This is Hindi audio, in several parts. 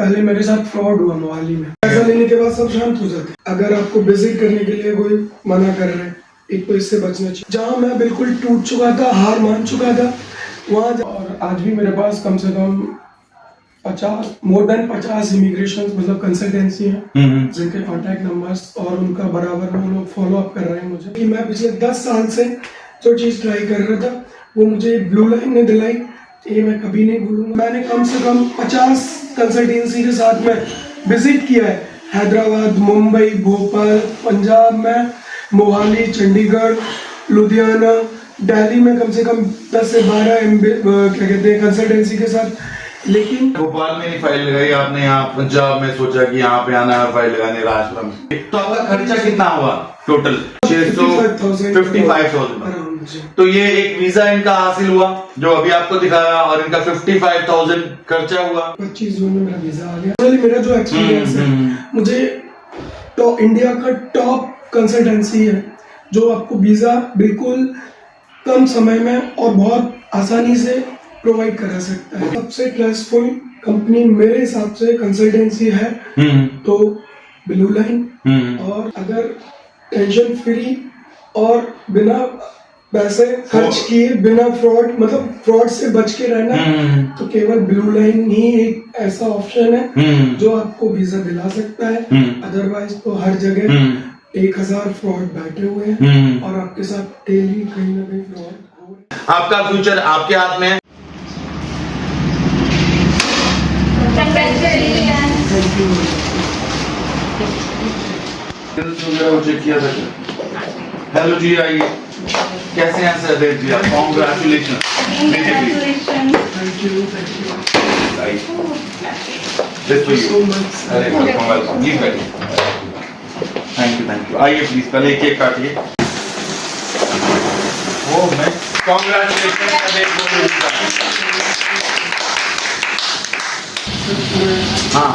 पहले मेरे साथ फ्रॉड हुआ मोहाली में। पैसा लेने के बाद सब शांत हो जाते। अगर आपको विजिट करने के लिए कोई मना कर रहे हैं, एक तो इससे बचना चाहिए। जहाँ मैं बिल्कुल टूट चुका था, हार मान चुका था, वहाँ और आज भी मेरे पास कम से कम 50 देन 50 इमिग्रेशन मतलब कंसल्टेंसी हैं जिनके कॉन्टैक्ट नंबर्स और उनका बराबर में लोग फॉलो अप कर रहे हैं मुझे कि मैं पिछले 10 साल से जो चीज़ ट्राई कर रहा था वो मुझे ब्लू लाइन ने दिलाई, ये मैं कभी नहीं भूलूंगा। मैंने कम से कम 50 कंसल्टेंसी के साथ में विजिट किया है, हैदराबाद, मुंबई, भोपाल, पंजाब में, मोहाली, चंडीगढ़, लुधियाना, दिल्ली में कम से कम 10 से 12 क्या कहते हैं कंसल्टेंसी के साथ। लेकिन भोपाल में ही फाइल लगाई आपने, यहाँ पंजाब में सोचा कि यहाँ पे आना है फाइल लगाने राजपुरा में। तो आपका खर्चा कितना हुआ टोटल? 55,000। तो ये एक वीजा इनका हासिल हुआ जो अभी आपको दिखाया और इनका 55,000 खर्चा हुआ। 25 जून में मेरा वीजा आ गया। मेरा जो एक्सपीरियंस है, मुझे तो इंडिया का टॉप कंसल्टेंसी है जो आपको वीजा बिल्कुल कम समय में और बहुत आसानी से प्रोवाइड करा सकता है। सबसे ट्रस्टफुल कंपनी मेरे हिसाब से कंसल्टेंसी है तो ब्लू लाइन। और अगर टेंशन फ्री और बिना पैसे खर्च किए, बिना फ्रॉड मतलब फ्रॉड से बच के रहना तो केवल ब्लू लाइन ही एक ऐसा ऑप्शन है जो आपको वीजा दिला सकता है। अदरवाइज तो हर जगह 1000 फ्रॉड बैठे हुए हैं और आपके साथ डेली कहीं ना कहीं फ्रॉड हो। आपका फ्यूचर आपके हाथ में है। चेक किया था। हेलो जी, आइए। कैसे हैं सर? देख लिया। कॉन्ग्रेचुलेशन। Thank you. आइए प्लीज, पहले केक काटिए। वो मैं कॉन्ग्रेचुलेशन। हाँ,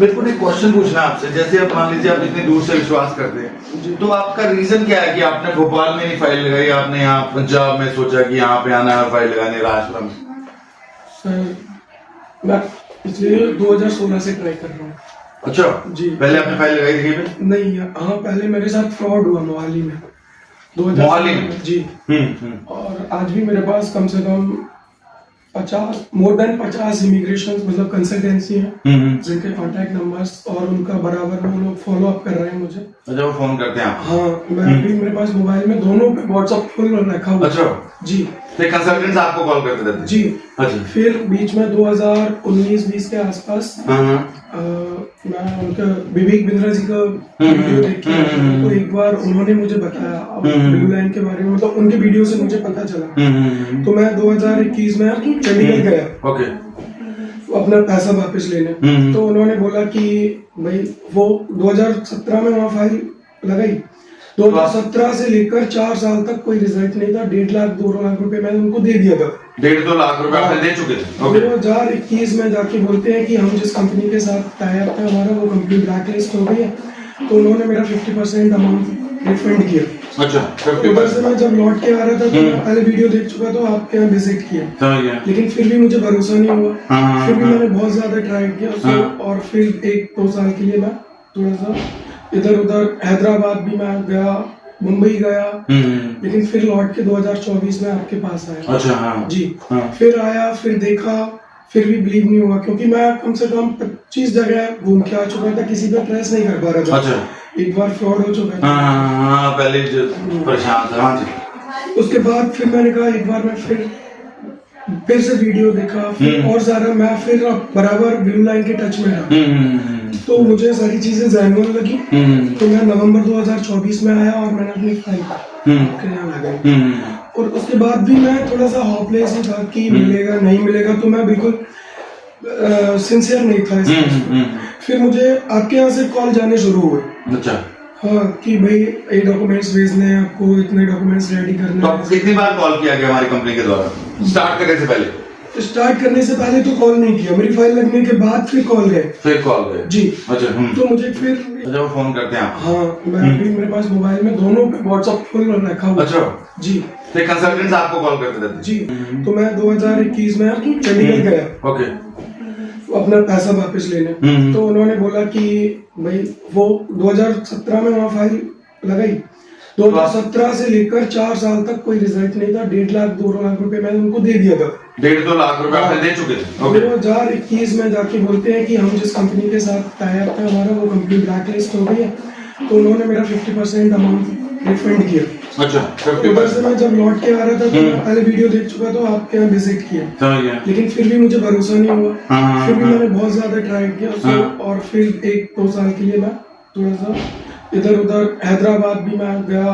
मेरे को एक क्वेश्चन पूछना आपसे। जैसे आप मान लीजिए आप इतनी दूर से विश्वास करते हैं, तो आपका रीजन क्या है कि आपने भोपाल में नहीं फाइल लगाई, आपने यहाँ पंजाब में सोचा कि यहाँ पे आना है फाइल लगाने राजपुरा में? सर मैं पिछले 2016 से ट्राई कर रहा हूँ। अच्छा जी। पहले आपने फाइल लगाई थी पे? नहीं, हाँ पहले मेरे साथ फ्रॉड हुआ मोहाली में। मोहाली में? जी। और आज भी मेरे पास कम से कम 50 इमिग्रेशन मतलब कंसल्टेंसी हैं जिनके कॉन्टैक्ट नंबर्स और उनका बराबर में लोग फॉलो अप कर रहे हैं मुझे। अच्छा, वो फोन करते हैं आप? हाँ, मैं अभी मेरे पास मोबाइल में दोनों पे व्हाट्सएप फुल रखा हुआ। अच्छा जी। तो कंसल्टेंट्स आपको कॉल करते रहते हैं? जी। अच्छा। फिर बीच में 2019-20 के आसपास मैं उनका विवेक बिंद्रा जी का वीडियो देख के तो एक बार उन्होंने मुझे बताया ब्लू लाइन के बारे में, मतलब उनके वीडियो से मुझे पता चला। तो मैं 2021 में चंडीगढ़ गया अपना पैसा वापस लेने। तो उन्होंने बोला कि भाई वो 2017 में वहाँ फाइल लगाई, 2017 से लेकर 4 साल तक कोई रिजल्ट नहीं था। 1.5 लाख 2 लाख रुपए मैंने उनको दे दिया था। 1.5-2 लाख रुपए आपने दे चुके थे? 2021 में जाके बोलते हैं कि हम जिस कंपनी के साथ टाई अप है हमारा वो कंपनी ब्लैक लिस्ट हो गई है, तो उन्होंने मेरा 50% अमाउंट रिफंड किया। अच्छा, 50%? से मैं जब लौट के आ रहा था तो मैं पहले वीडियो देख चुका तो आपके यहाँ विजिट किया, लेकिन फिर भी मुझे भरोसा नहीं हुआ। फिर भी मैंने बहुत ज्यादा ट्राई किया और फिर 1-2 साल के लिए मैं थोड़ा सा इधर उधर, हैदराबाद भी मैं गया, मुंबई गया, लेकिन फिर लौट के 2024 में आपके पास आया। अच्छा, हाँ। जी। फिर आया, फिर देखा, फिर भी बिलीव नहीं हुआ क्योंकि मैं कम से कम 25 जगह घूम के आ चुका था, किसी पे ट्रेस नहीं कर पा रहा था। अच्छा। एक बार फ्रॉड हो चुका था। पहले जो परेशान था। हाँ जी। उसके बाद फिर मैंने कहा एक बार मैं फिर से वीडियो देखा, फिर और ज्यादा मैं फिर बराबर ब्लू लाइन के टच में रहा। तो मुझे सारी चीजें जहन लगी। तो मैं नवंबर 2024 में आया और मैंने अपनी फाइल लगाई। और उसके बाद भी मैं थोड़ा सा होपलेस ही था कि मिलेगा नहीं मिलेगा, तो मैं बिल्कुल सिंसियर नहीं था इसमें। फिर मुझे आपके यहाँ से कॉल जाने शुरू हुए। अच्छा। हाँ, कि भाई ये डॉक्यूमेंट्स भेजने हैं आपको, इतने डॉक्यूमेंट्स रेडी करने हैं। तो कितनी बार कॉल किया गया हमारी कंपनी के द्वारा स्टार्ट करने से पहले? स्टार्ट करने से पहले तो कॉल नहीं किया, मेरी फाइल लगने के बाद फिर कॉल गए। जी। अच्छा। तो मुझे फिर वो फोन करते हैं आप? हाँ, मैं अभी मेरे पास मोबाइल में दोनों पे व्हाट्सएप फुल रखा हुआ। अच्छा। जी। तो कंसल्टेंट्स आपको कॉल करते रहते हैं? जी। तो मैं 2021 में चंडीगढ़ गया अपना पैसा वापस लेने। तो उन्होंने बोला कि भाई वो 2017 में वहाँ फाइल लगाई, 2017 से लेकर 4 साल तक कोई रिजल्ट नहीं था। 1.5 लाख 2 लाख रुपए मैंने उनको दे दिया था। 1.5-2 लाख रुपए आपने दे चुके थे। 2021 में जाके बोलते हैं कि हम जिस कंपनी के साथ टाई अप था हमारा, वो कंपनी ब्लैक लिस्ट हो गई है। तो उन्होंने मेरा 50% अमाउंट रिफंड किया। अच्छा, 50%। से मैं जब लौट के आ रहा था तो मैं पहले वीडियो देख चुका, तो आपके यहाँ विजिट किया, समझ गया। लेकिन फिर भी मुझे भरोसा नहीं हुआ। फिर भी मैंने बहुत ज्यादा ट्राई किया और फिर 1-2 साल के लिए मैं थोड़ा सा इधर उधर, हैदराबाद भी मैं गया,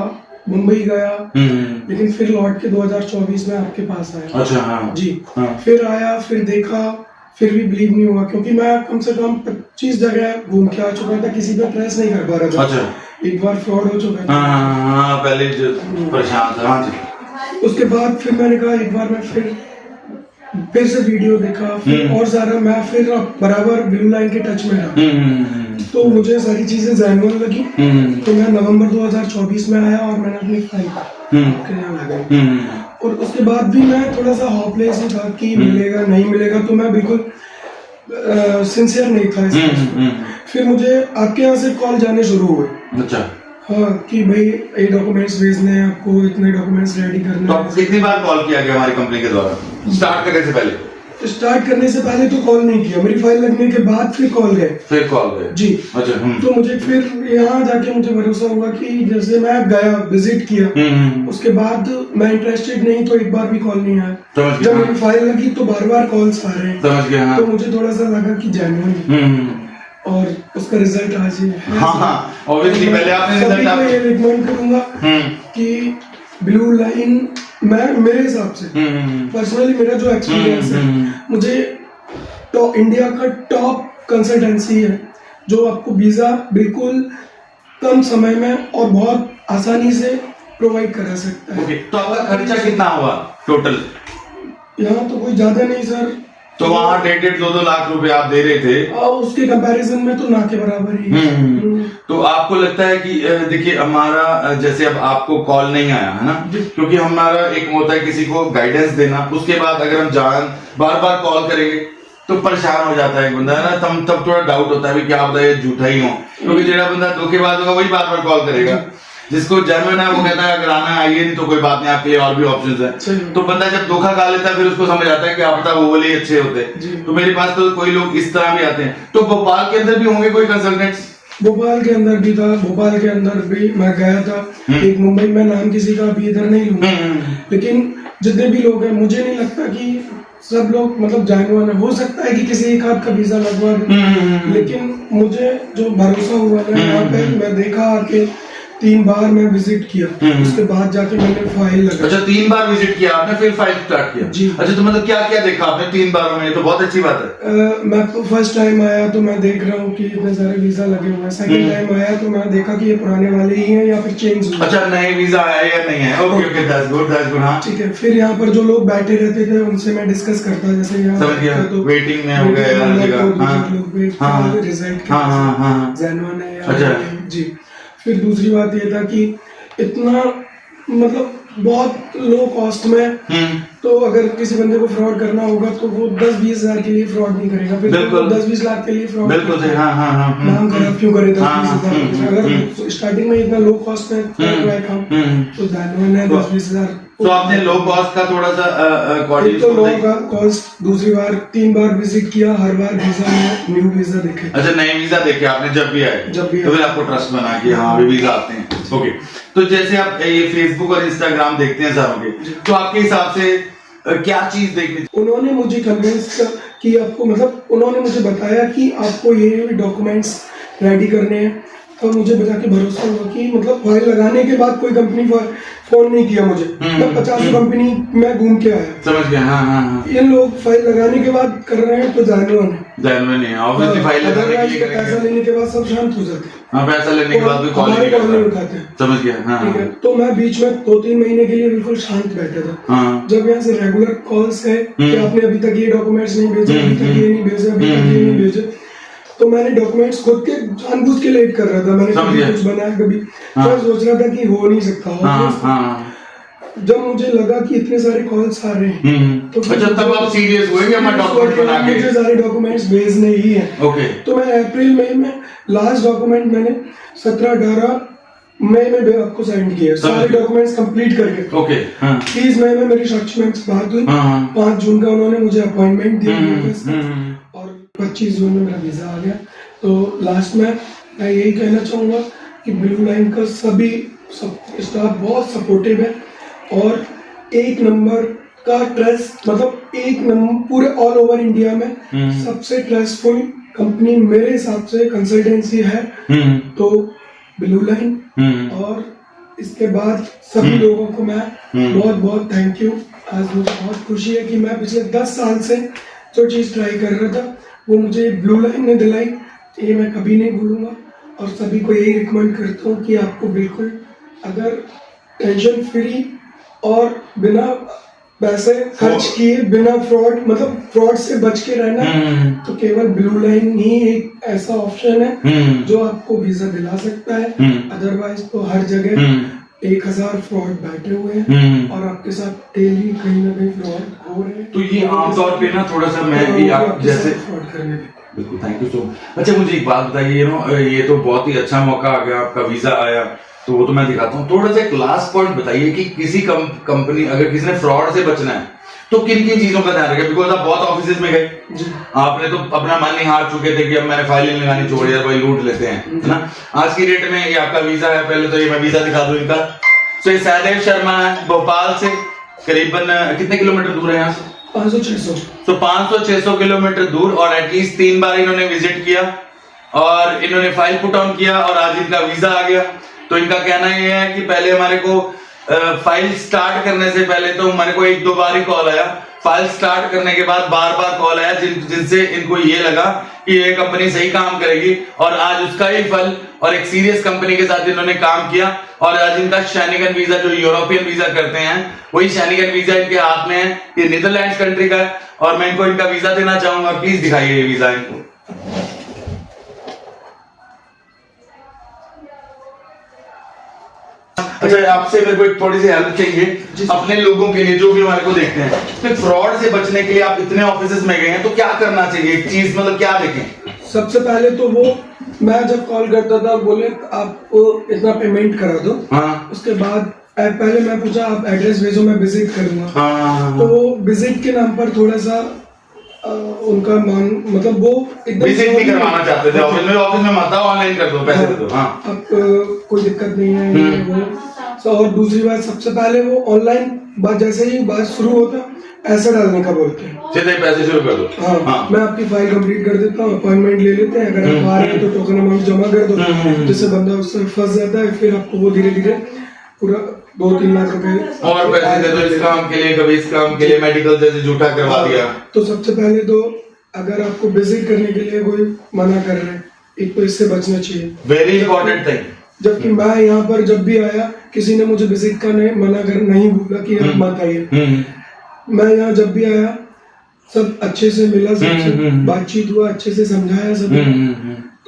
मुंबई गया, लेकिन फिर लौट के 2024 में आपके पास आया। अच्छा, हाँ। जी, फिर आया, फिर देखा, फिर भी बिलीव नहीं हुआ, क्योंकि मैं कम से कम 25 जगह घूम के आ चुका था, किसी पे ट्रेस नहीं कर पा रहा था। अच्छा। एक बार फ्रॉड हो चुका था। पहले जो परेशान था। हाँ जी। उसके बाद फिर मैंने कहा एक बार मैं फिर से वीडियो देखा, फिर और ज्यादा मैं फिर बराबर ब्लू लाइन के टच में रहा। तो मुझे सारी चीजें जेन्युइन लगी। तो मैं नवंबर 2024 में आया और मैंने अपनी फाइल लगाई। और उसके बाद भी मैं थोड़ा सा होपलेस ही था कि मिलेगा नहीं मिलेगा, तो मैं बिल्कुल सिंसियर नहीं था इसमें। फिर मुझे आपके यहाँ से कॉल जाने शुरू हुए। अच्छा। हाँ, कि भाई ये डॉक्यूमेंट्स भेजने हैं आपको, इतने डॉक्यूमेंट्स रेडी करने हैं। तो आपको कितनी बार कॉल किया गया हमारी कंपनी के द्वारा स्टार्ट करने से पहले? स्टार्ट करने से पहले तो कॉल नहीं किया, मेरी फाइल लगने के बाद फिर कॉल गए। जी। अच्छा। तो मुझे फिर यहाँ जाके मुझे भरोसा हुआ कि जैसे मैं गया, विजिट किया, उसके बाद मैं इंटरेस्टेड नहीं तो एक बार भी कॉल नहीं आया। जब मेरी फाइल लगी तो बार कॉल्स आ रहे हैं। तो मुझे थोड़ा सा लगा कि जेन्युइन, और उसका रिजल्ट आज ही है। ऑब्वियसली पहले आपने रिजल्ट आप ये रिकमेंड करूंगा कि ब्लू लाइन, मैं मेरे हिसाब से पर्सनली मेरा जो एक्सपीरियंस है, मुझे तो इंडिया का टॉप कंसल्टेंसी है जो आपको वीजा बिल्कुल कम समय में और बहुत आसानी से प्रोवाइड करा सकता है। तो आपका खर्चा कितना हुआ टोटल? यहाँ तो कोई ज्यादा नहीं सर। तो वहाँ 1.5-2 लाख रुपए आप दे रहे थे, और उसके कंपैरिजन में तो ना के बराबर ही। तो आपको लगता है कि देखिए हमारा जैसे अब आपको कॉल नहीं आया है ना, क्योंकि हमारा एक होता है किसी को गाइडेंस देना, उसके बाद अगर हम बार बार कॉल करेंगे तो परेशान हो जाता है बंदा, है ना। तब थोड़ा डाउट होता है क्या पता ये झूठा ही हो, क्योंकि जेड़ा बंदा धोखेबाज होगा वही बार बार कॉल करेगा। जिसको जेन्युइन है वो कहता है अगर आना आइए, नहीं तो कोई बात नहीं, आपके लिए और भी ऑप्शंस हैं। तो बंदा जब धोखा खा लेता है फिर उसको समझ आता है कि आप वो वाले अच्छे होते हैं। तो मेरे पास तो कोई लोग इस तरह भी आते हैं। तो भोपाल के अंदर भी होंगे कोई कंसल्टेंट्स? भोपाल के अंदर भी था, भोपाल के अंदर भी मैं गया था। एक मुंबई में, नाम किसी का भी इधर नहीं लूंगा, लेकिन जितने भी लोग हैं मुझे नहीं लगता कि सब लोग मतलब जेन्युइन है। हो सकता है कि किसी एक आध का वीजा लगवा दे, लेकिन मुझे जो भरोसा हुआ ना यहाँ पे, मैं देखा आके 3 बार मैं विजिट किया, उसके बाद जाके मैंने फाइल लगा। अच्छा, 3 बार विजिट किया आपने, फिर फाइल स्टार्ट किया? जी। अच्छा, तो मतलब क्या क्या देखा आपने 3 बारों में? ये तो बहुत अच्छी बात है। मैं तो फर्स्ट टाइम आया तो मैं देख रहा हूँ कि इतने सारे वीजा लगे हुए हैं। सेकंड टाइम आया तो मैं देखा कि ये पुराने वाले ही हैं या फिर चेंज हुए। अच्छा, नए वीजा आया या नहीं है? Okay, that's good. हाँ, ठीक है। फिर यहाँ पर जो लोग बैठे रहते थे उनसे मैं डिस्कस करता, जैसे यहाँ समझ गया, तो वेटिंग में हो गया रिजल्ट जेन्युइन है। अच्छा जी। फिर दूसरी बात ये था कि इतना मतलब बहुत लो कॉस्ट में, तो अगर किसी बंदे को फ्रॉड करना होगा तो वो 10-20 हजार के लिए फ्रॉड नहीं करेगा, फिर 10-20 लाख के लिए फ्रॉड। बिल्कुल सही। नाम खराब क्यों करे 10-20 हजार? अगर स्टार्टिंग में इतना लो कॉस्ट में काम तो जेन्युइन है 10-20 हजार। तो आपने लो कॉस्ट का थोड़ा सा एक तो लो का कॉस्ट, दूसरी बार 3 बार विजिट किया, हर बार वीजा में न्यू वीजा देखे। अच्छा, नए वीजा देखे आपने जब भी आए? तो फिर आपको ट्रस्ट बना कि हाँ अभी वीजा आते हैं। ओके, तो जैसे आप ये फेसबुक और इंस्टाग्राम देखते हैं सारों के, तो आपके हिसाब से क्या चीज देखनी? उन्होंने मुझे कन्विंस कि आपको मतलब उन्होंने मुझे बताया कि आपको ये डॉक्यूमेंट्स रेडी करने हैं, तो मुझे बता के भरोसा हुआ कि मतलब फाइल लगाने के बाद कोई कंपनी फोन नहीं किया मुझे। मैं 50 कंपनी में घूम के आया। समझ गया। हाँ। ये लोग फाइल लगाने के बाद कर रहे हैं तो जेन्युइन है। ऑब्वियसली फाइल लगाने के लिए पैसा लेने के बाद सब शांत हो जाते हैं। हाँ, पैसा लेने के बाद भी कॉल नहीं उठाते। समझ गया। हाँ। ठीक है। तो मैं बीच में 2-3 महीने के लिए बिल्कुल शांत बैठा था। जब यहाँ से रेगुलर कॉल्स है कि आपने अभी तक ये डॉक्यूमेंट्स नहीं भेजे, अभी तक ये नहीं भेजे, अभी तक ये नहीं भेजे, तो मैंने डॉक्यूमेंट्स खुद के जानबूझ के लेट कर रहा था। मैंने कभी कुछ बनाया, कभी मैं सोच रहा था कि हो नहीं सकता। जब मुझे लगा कि इतने सारे कॉल्स आ रहे हैं तो अच्छा तब आप सीरियस हुए कि मैं डॉक्यूमेंट बना के मुझे सारे डॉक्यूमेंट्स भेजने ही हैं। ओके। तो मैं अप्रैल मई में लास्ट डॉक्यूमेंट मैंने 17-18 मई में आपको सेंड किया, सारे डॉक्यूमेंट्स कंप्लीट करके। ओके। 30 मई में मेरी साक्षी मैम से बात हुई, 5 जून का उन्होंने मुझे अपॉइंटमेंट दी और 25 जून में मेरा वीजा आ गया। तो लास्ट में मैं यही कहना चाहूँगा कि ब्लू लाइन का सभी स्टाफ बहुत सपोर्टिव है और एक नंबर का ट्रस्ट, मतलब एक नंबर पूरे ऑल ओवर इंडिया में सबसे ट्रस्टफुल कंपनी मेरे हिसाब से कंसल्टेंसी है तो ब्लू लाइन। और इसके बाद सभी लोगों को मैं बहुत बहुत थैंक यू। आज मुझे बहुत खुशी है कि मैं पिछले 10 साल से जो चीज़ ट्राई कर रहा था वो मुझे ब्लू लाइन ने दिलाई, ये मैं कभी नहीं भूलूंगा। और सभी को यही रिकमेंड करता हूँ कि आपको बिल्कुल अगर टेंशन फ्री और बिना पैसे खर्च किए, बिना फ्रॉड, मतलब फ्रॉड से बच के रहना, तो केवल ब्लू लाइन ही एक ऐसा ऑप्शन है जो आपको वीजा दिला सकता है। अदरवाइज तो हर जगह 1000 फ्रॉड बैठे हुए हैं और आपके साथ डेली कहीं ना कहीं फ्रॉड हो रहे हैं। तो ये आमतौर पे ना थोड़ा सा मैं भी आप जैसे फ्रॉड करने बिल्कुल थैंक यू सो मच। अच्छा मुझे एक बात बताइए, ये तो बहुत ही अच्छा मौका आ गया, आपका वीजा आया तो वो तो मैं दिखाता हूँ। थोड़ा सा एक लास्ट पॉइंट बताइए कि किसी कंपनी अगर किसी ने फ्रॉड से बचना है तो किन किन चीजों का ध्यान रखें? बिकॉज आप बहुत ऑफिस में गए, आपने तो अपना मन ही हार चुके थे कि अब मैंने फाइलें लगानी छोड़ यार भाई लूट लेते हैं, है ना। आज की डेट में ये आपका वीजा है, पहले तो ये मैं वीजा दिखा दूं इनका। तो ये सहदेव शर्मा है, भोपाल से करीबन कितने किलोमीटर दूर है यहाँ से? 500-600। तो 500-600 किलोमीटर दूर और एटलीस्ट 3 बार इन्होंने विजिट किया और इन्होंने फाइल पुट ऑन किया और आज इनका वीजा आ गया। तो इनका कहना ये है कि पहले हमारे को फाइल स्टार्ट करने से पहले तो हमारे को 1-2 बार ही कॉल आया, फाइल स्टार्ट करने के बाद बार कॉल आया जिनसे इनको ये लगा कि ये कंपनी सही काम करेगी और आज उसका ही फल और एक सीरियस कंपनी के साथ इन्होंने काम किया और आज इनका शैनिगन वीजा जो यूरोपियन वीजा करते हैं वही शैनिगन वीजा इनके हाथ में है। ये नीदरलैंड्स कंट्री का है और मैं इनको इनका वीजा देना चाहूंगा, प्लीज दिखाइए ये वीजा इनको। अच्छा आपसे मेरे को एक थोड़ी सी हेल्प चाहिए अपने लोगों के लिए जो भी हमारे को देखते हैं, तो फ्रॉड से बचने के लिए आप इतने ऑफिसेज में गए हैं तो क्या करना चाहिए? एक चीज मतलब क्या देखें? सबसे पहले तो वो मैं जब कॉल करता था बोले आपको इतना पेमेंट करा दो। हाँ। उसके बाद पहले मैं पूछा आप एड्रेस भेजो मैं विजिट करूंगा। हाँ। तो वो विजिट के नाम पर थोड़ा सा उनका मतलब वो एकदम विजिट नहीं करवाना चाहते थे, ऑफिस में मत आओ, ऑनलाइन कर दो, पैसे दे दो। हाँ। अब कोई दिक्कत नहीं है वो। और दूसरी बात सबसे पहले वो ऑनलाइन बात जैसे ही बात शुरू होता पैसे डालने का बोलते हैं, सीधे पैसे शुरू कर दो। हाँ। मैं आपकी फाइल कंप्लीट कर देता हूँ, अपॉइंटमेंट ले लेते हैं, अगर आप आ रहे हैं तो टोकन अमाउंट जमा कर दो, जिससे बंदा उससे फंस जाता है, फिर आपको वो धीरे धीरे पूरा 2-3 लाख रुपए और पैसे दे दो इस काम के लिए, कभी इस काम के लिए मेडिकल जैसे झूठा करवा दिया। तो सबसे पहले तो अगर आपको विजिट करने के लिए कोई मना कर रहे हैं, एक तो इससे बचना चाहिए, वेरी इंपॉर्टेंट थिंग। जबकि मैं यहाँ पर जब भी आया किसी ने मुझे विजिट का मना कर नहीं बोला कि आप मत आइए। मैं यहाँ जब भी आया सब अच्छे से मिला, सबसे बातचीत हुआ, अच्छे से समझाया सब।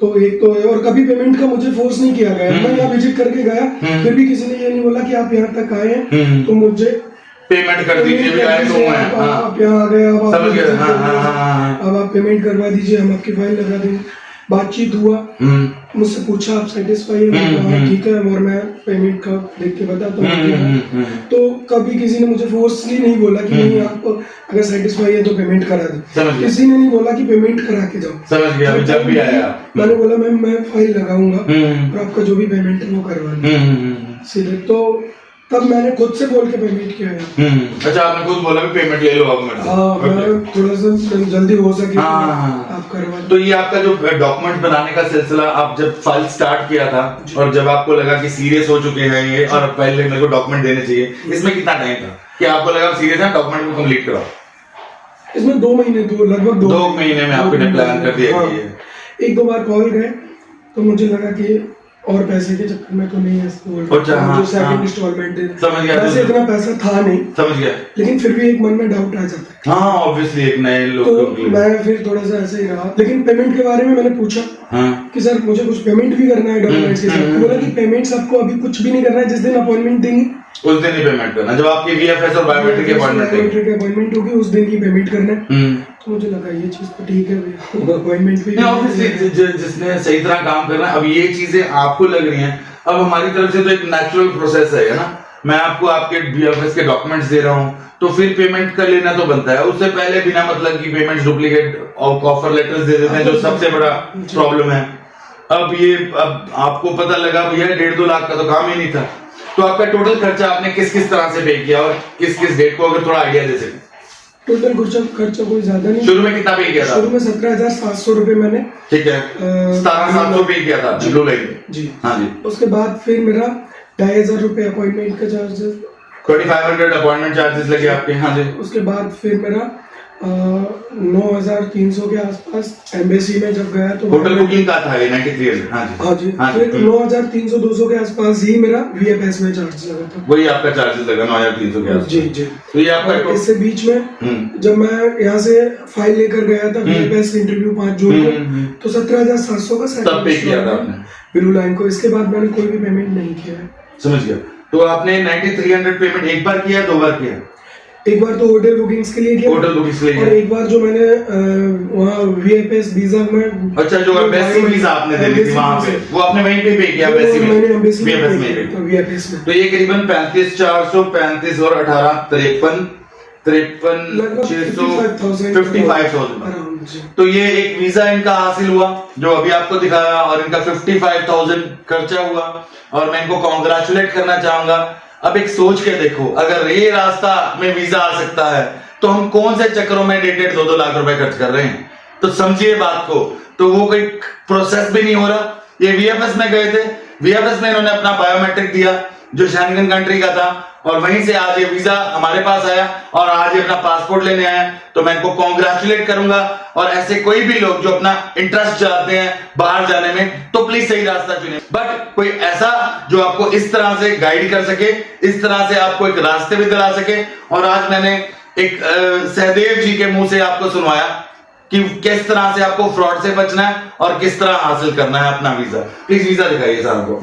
तो एक तो है, और कभी पेमेंट का मुझे फोर्स नहीं किया गया। मैं यहाँ विजिट करके गया, फिर भी किसी ने ये नहीं बोला कि आप यहाँ तक आए हैं तो मुझे पेमेंट कर दीजिए, आप यहाँ आ गए, अब आप पेमेंट करवा दीजिए, हम आपकी फाइल लगा देंगे। बातचीत हुआ, मुझसे पूछा आप सेटिस्फाई है? ठीक है, और मैं पेमेंट का देख के बताता हूँ। तो कभी किसी ने मुझे फोर्सली नहीं बोला कि नहीं आप अगर सेटिस्फाई है तो पेमेंट करा दो, किसी ने नहीं बोला कि पेमेंट करा के जाओ। समझ गया। जब भी आया मैंने बोला मैम मैं फाइल लगाऊंगा और आपका जो भी पेमेंट है वो करवा सीधे। तो तब मैंने खुद से बोल के पेमेंट किया है। अच्छा आपने खुद बोला भी पेमेंट ले लो अब मेरे। मैं थोड़ा सा जल्दी हो सके आप करवा। तो ये आपका जो डॉक्यूमेंट बनाने का सिलसिला, आप जब फाइल स्टार्ट किया था और जब आपको लगा कि सीरियस हो चुके हैं ये और पहले मेरे को डॉक्यूमेंट देने चाहिए, इसमें कितना टाइम था कि आपको लगा सीरियस है डॉक्यूमेंट को कंप्लीट कराओ? इसमें 2 महीने, लगभग 2 महीने में आपने प्लान कर दिया। 1-2 बार कॉल गए तो मुझे लगा कि और पैसे के चक्कर में तो नहीं ऐसा बोल अच्छा, रहा हाँ, जो सेकंड हाँ। इंस्टॉलमेंट दे समझ गया, वैसे इतना पैसा था नहीं, समझ गया। लेकिन फिर भी एक मन में डाउट आ जाता है। हाँ ऑब्वियसली एक नए लोग तो मैं फिर थोड़ा सा ऐसे ही रहा, लेकिन पेमेंट के बारे में मैंने पूछा हाँ कि सर मुझे कुछ पेमेंट भी करना है डॉक्यूमेंट्स के साथ। तो बोला कि पेमेंट्स आपको अभी कुछ भी नहीं करना है, जिस दिन अपॉइंटमेंट देंगे उस दिन ही पेमेंट करना, जब आपकी वीएफएस और बायोमेट्रिक अपॉइंटमेंट होगी उस दिन ही पेमेंट करना है। तो मुझे लगा ये चीज तो ठीक है भैया, अपॉइंटमेंट भी ऑब्वियसली जिसने सही तरह काम करना है। अब ये चीजें आपको लग रही हैं, अब हमारी तरफ से तो एक नेचुरल प्रोसेस है ना, मैं आपको आपके वीएफएस के डॉक्यूमेंट्स दे रहा हूँ तो फिर पेमेंट कर लेना तो बनता है। उससे पहले बिना मतलब की पेमेंट डुप्लीकेट और ऑफर लेटर्स दे देते हैं, जो सबसे बड़ा प्रॉब्लम है। अब आपको पता लगा भैया 1.5-2 लाख का तो काम ही नहीं था। तो आपका टोटल खर्चा आपने किस किस तरह से पे किया और किस किस डेट को, अगर थोड़ा आइडिया दे सकें। टोटल खर्चा कोई ज्यादा नहीं। शुरू में कितना पे किया था? शुरू में 17,700 रुपए मैंने, ठीक है, 17,700 पे किया था ब्लू लाइन में जी। हाँ जी। उसके बाद फिर मेरा 2,500 रुपए अपॉइंटमेंट का चार्जेस, 2500 अपॉइंटमेंट चार्जेस लगे आपके। हाँ जी। उसके बाद फिर मेरा 9,300 के आसपास एम्बेसी में जब गया तो होटल बुकिंग का था ये 9300। हाँ जी हाँ जी। फिर 9,300-200 के आसपास ही मेरा वीएफएस में चार्ज लगा था। वही आपका चार्जेस लगा 9,300 के आसपास। जी जी। तो ये आपका इससे बीच में जब मैं यहाँ से फाइल लेकर गया था वीएफएस इंटरव्यू 5 जून को, तो 17,700 का तब पे किया था आपने ब्लू लाइन को। इसके बाद मैंने कोई भी पेमेंट नहीं किया है। समझ गया। तो आपने 9300 पेमेंट एक बार किया, 2 बार किया? एक बार तो होटल बुकिंग्स के लिए किया, होटल बुकिंग्स के लिए, और एक बार जो मैंने वहाँ वीएफएस वीजा में, अच्छा जो एम्बेसी वीजा आपने देनी थी वहाँ पे, वो आपने वहीं पे पे किया एम्बेसी में? मैंने एम्बेसी में वीएफएस में। तो ये करीबन 35,400, 35 और 18 53,600 55,000। तो ये एक वीजा इनका हासिल हुआ जो अभी आपको दिखाया, और इनका 55,000 खर्चा हुआ, और मैं इनको कॉन्ग्रेचुलेट करना चाहूंगा। अब एक सोच के देखो, अगर ये रास्ता में वीजा आ सकता है तो हम कौन से चक्करों में 1.5-2 लाख रुपए खर्च कर रहे हैं। तो समझिए बात को, तो वो कोई प्रोसेस भी नहीं हो रहा। ये वीएफएस में गए थे, वीएफएस में इन्होंने अपना बायोमेट्रिक दिया जो शेंगन कंट्री का था, और वहीं से आज ये वीजा हमारे पास आया और आज ये अपना पासपोर्ट लेने आए। तो मैं इनको कॉन्ग्रेचुलेट करूंगा, और ऐसे कोई भी लोग जो अपना इंटरेस्ट चाहते हैं बाहर जाने में, तो प्लीज सही रास्ता चुने। बट कोई ऐसा जो आपको इस तरह से गाइड कर सके, इस तरह से आपको एक रास्ते भी दिला सके। और आज मैंने एक सहदेव जी के मुंह से आपको सुनवाया कि किस तरह से आपको फ्रॉड से बचना है और किस तरह हासिल करना है अपना वीजा। प्लीज वीजा दिखाइए साहब को।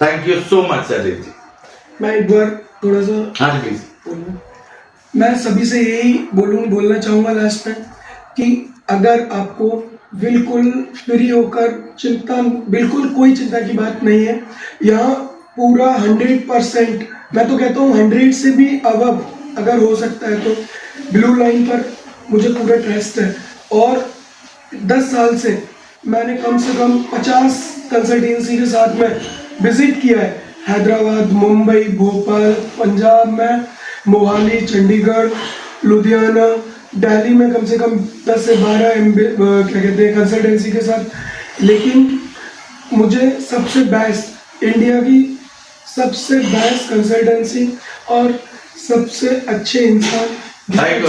Thank you so much Sahdev ji. मैं एक बार थोड़ा सा हाँ जी प्लीज। मैं सभी से यही बोलना चाहूंगा लास्ट में कि अगर आपको बिल्कुल फ्री होकर बिल्कुल कोई चिंता की बात नहीं है, यहाँ पूरा 100%, मैं तो कहता हूँ 100 से भी अब अगर हो सकता है तो ब्लू लाइन पर मुझे पूरा ट्रस्ट है। और 10 साल से मैंने कम से कम 50 कंसल्टेंसी के साथ में विजिट किया है। हैदराबाद, मुंबई, भोपाल, पंजाब में, मोहाली, चंडीगढ़, लुधियाना, दिल्ली में कम से कम 10 से 12 क्या कहते हैं कंसल्टेंसी के साथ। लेकिन मुझे सबसे बेस्ट, इंडिया की सबसे बेस्ट कंसल्टेंसी और सबसे अच्छे इंसान, थैंक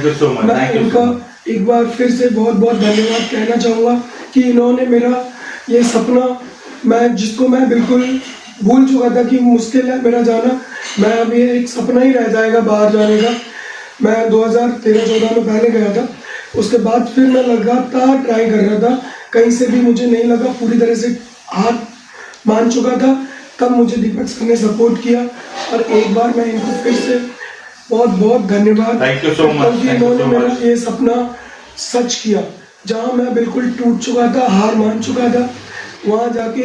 यू सो मच। मैं इनका एक बार फिर से बहुत बहुत धन्यवाद कहना चाहूँगा कि इन्होंने मेरा ये सपना, जिसको मैं बिल्कुल भूल चुका था कि मुश्किल है मेरा जाना, मैं अब ये एक सपना ही रह जाएगा बाहर जाने का। मैं 2013-14 में पहले गया था, उसके बाद फिर मैं लगातार ट्राई कर रहा था, कहीं से भी मुझे नहीं लगा, पूरी तरह से हार मान चुका था। तब मुझे दीपक सर ने सपोर्ट किया, और एक बार मैं इनको फिर से बहुत बहुत धन्यवाद, थैंक यू सो मच। इन्होंने मेरा ये सपना सच किया। जहाँ मैं बिल्कुल टूट चुका था, हार मान चुका था, वहाँ जाके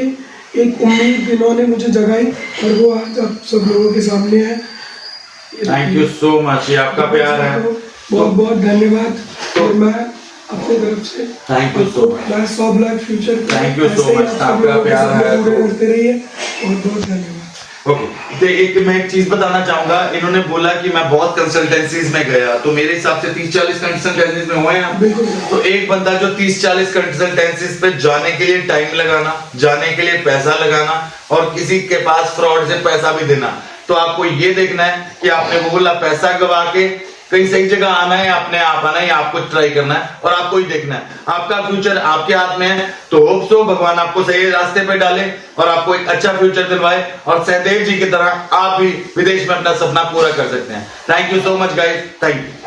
एक उम्मीद इन्होंने मुझे जगाई, और वो आज आप सब लोगों के सामने है। थैंक यू सो मच, ये आपका प्यार है, बहुत बहुत धन्यवाद। और मैं अपनी तरफ से थैंक यू सो मच। मैं sob life future, thank you so much, आपका प्यार है, करते रहिए। बहुत बहुत धन्यवाद। ओके, मैं एक चीज बताना चाहूंगा। इन्होंने बोला कि मैं बहुत कंसल्टेंसीज में गया, तो मेरे हिसाब से 30-40 कंसल्टेंसीज में हुए हैं। बिल्कुल। तो एक बंदा जो 30-40 कंसल्टेंसीज पे जाने के लिए टाइम लगाना, जाने के लिए पैसा लगाना, और किसी के पास फ्रॉड से पैसा भी देना, तो आपको ये देखना है कि आपने वो बोला पैसा गवा के कहीं सही जगह आना है, अपने आप आना है, आपको ट्राई करना है और आपको ही देखना है। आपका फ्यूचर आपके हाथ में है, तो होप सो भगवान आपको सही रास्ते पे डाले और आपको एक अच्छा फ्यूचर दिलवाए और सहदेव जी की तरह आप भी विदेश में अपना सपना पूरा कर सकते हैं। Thank you so much guys, thank you.